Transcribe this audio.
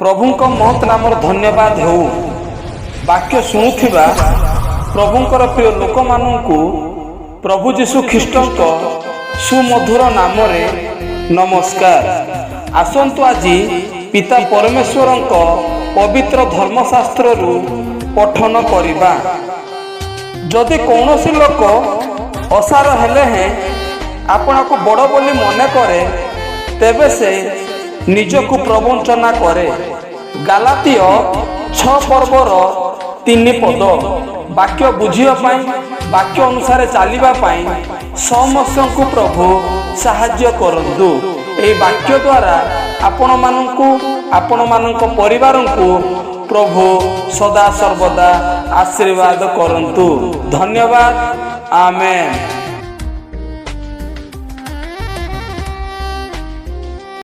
प्रभुंक महत् नाम धन्यवाद हो। वाक्य शुणुथिबा प्रभुंकर प्रिय लोक मानू प्रभु जीशु ख्रीष्टंक सुमधुर नाम रे नमस्कार। आसंतु आजी पिता परमेश्वरंक पवित्र धर्मशास्त्र रु पठन करिबा। जदि कौनसी लोक असार हेले हैं आपण को बड़ बोली मन करे तेबे से निजकु प्रवंचना करे। गालातिय 6 पर्वर 3 पद। वाक्य बुझिया पाई वाक्य अनुसार चलिबा पाई समस्त को प्रभु साहाय्य करंतु। एही वाक्य द्वारा आपण माननकु आपण माननक परिवार को प्रभु सदा सर्वदा आशीर्वाद करंतु। धन्यवाद। आमेन।